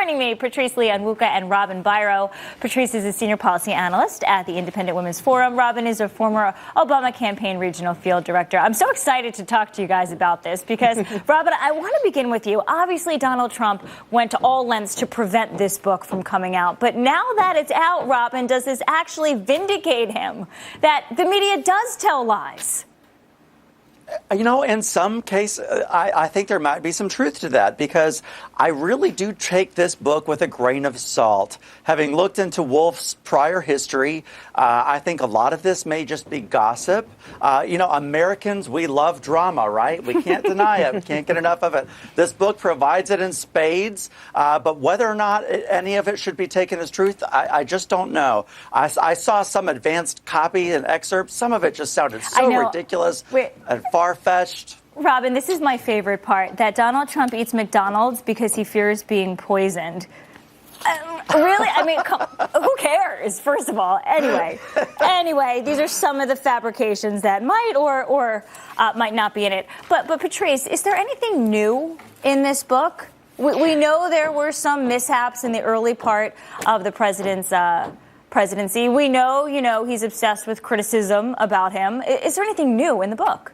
Joining me, Patrice Onwuka and Robin Biro. Patrice is a senior policy analyst at the Independent Women's Forum. Robin is a former Obama campaign regional field director. I'm so excited to talk to you guys about this because, Robin, I want to begin with you. Obviously, Donald Trump went to all lengths to prevent this book from coming out. But now that it's out, Robin, does this actually vindicate him that the media does tell lies? You know, in some case, I think there might be some truth to that, because I really do take this book with a grain of salt. Having looked into Wolf's prior history, I think a lot of this may just be gossip. You know, Americans, we love drama, right? We can't deny it. We can't get enough of it. This book provides it in spades, but whether or not any of it should be taken as truth, I just don't know. I saw some advanced copy and excerpts. Some of it just sounded so ridiculous and far-fetched. Robin, this is my favorite part, that Donald Trump eats McDonald's because he fears being poisoned. Really? I mean, who cares, first of all? Anyway, these are some of the fabrications that might or might not be in it. But Patrice, is there anything new in this book? We know there were some mishaps in the early part of the president's presidency. We know, he's obsessed with criticism about him. Is there anything new in the book?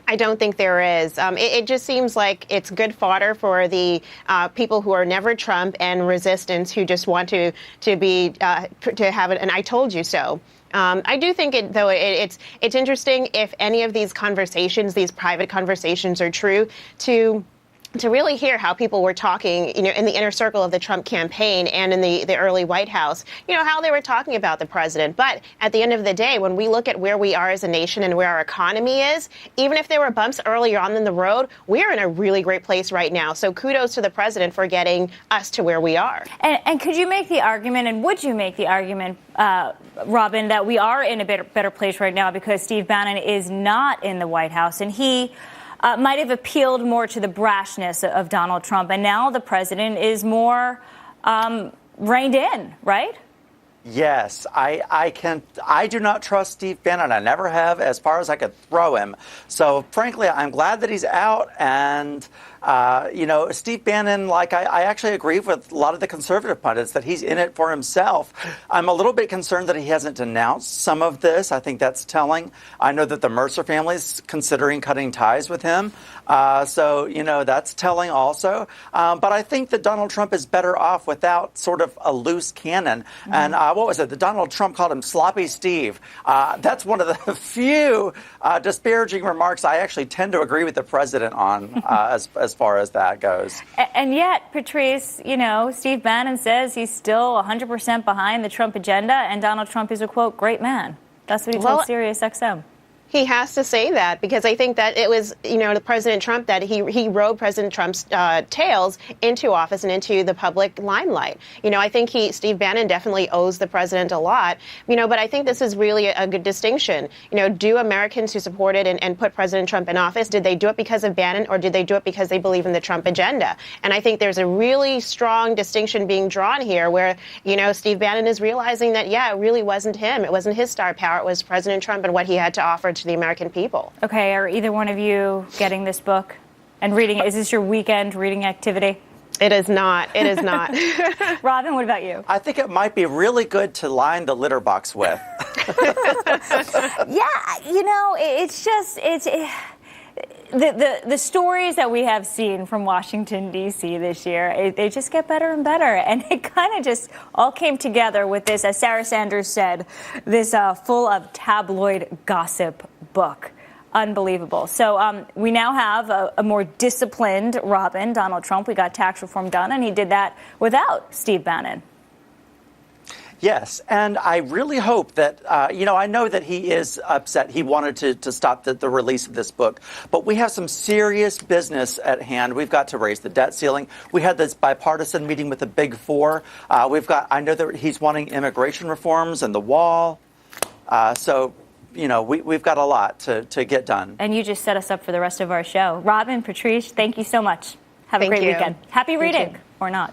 I don't think there is. It just seems like it's good fodder for the people who are never Trump and resistance, who just want to have an "I told you so." I do think it's interesting if any of these conversations, these private conversations, are true, to really hear how people were talking, in the inner circle of the Trump campaign and in the early White House, how they were talking about the president. But at the end of the day, when we look at where we are as a nation and where our economy is, even if there were bumps earlier on in the road, we're in a really great place right now. So kudos to the president for getting us to where we are. And could you make the argument, and would you make the argument, Robin, that we are in a better place right now because Steve Bannon is not in the White House, and he might have appealed more to the brashness of Donald Trump, and now the president is more reined in, right? Yes, I do not trust Steve Bannon. I never have, as far as I could throw him. So, frankly, I'm glad that he's out. And, Steve Bannon, I actually agree with a lot of the conservative pundits that he's in it for himself. I'm a little bit concerned that he hasn't denounced some of this. I think that's telling. I know that the Mercer family is considering cutting ties with him. That's telling also. But I think that Donald Trump is better off without sort of a loose cannon. Mm-hmm. And what was it? The Donald Trump called him Sloppy Steve. That's one of the few disparaging remarks I actually tend to agree with the president on as far as that goes. And yet, Patrice, Steve Bannon says he's still 100% behind the Trump agenda, and Donald Trump is a, quote, great man. That's what he told SiriusXM. He has to say that, because I think that it was, the President Trump that he rode President Trump's tails into office and into the public limelight. I think Steve Bannon definitely owes the president a lot, but I think this is really a good distinction. Do Americans who supported and put President Trump in office, did they do it because of Bannon, or did they do it because they believe in the Trump agenda? And I think there's a really strong distinction being drawn here where, Steve Bannon is realizing that, it really wasn't him. It wasn't his star power. It was President Trump and what he had to offer to the American people. Okay, are either one of you getting this book and reading it? Is this your weekend reading activity? It is not. It is not. Robin, what about you? I think it might be really good to line the litter box with. The stories that we have seen from Washington, D.C. this year, they just get better and better. And it kind of just all came together with this, as Sarah Sanders said, this full of tabloid gossip book. Unbelievable. So we now have a more disciplined Robin, Donald Trump. We got tax reform done, and he did that without Steve Bannon. Yes, and I really hope that, I know that he is upset. He wanted to stop the release of this book. But we have some serious business at hand. We've got to raise the debt ceiling. We had this bipartisan meeting with the Big Four. I know that he's wanting immigration reforms and the wall. We've got a lot to get done. And you just set us up for the rest of our show. Robin, Patrice, thank you so much. Have a great weekend. Happy reading, or not.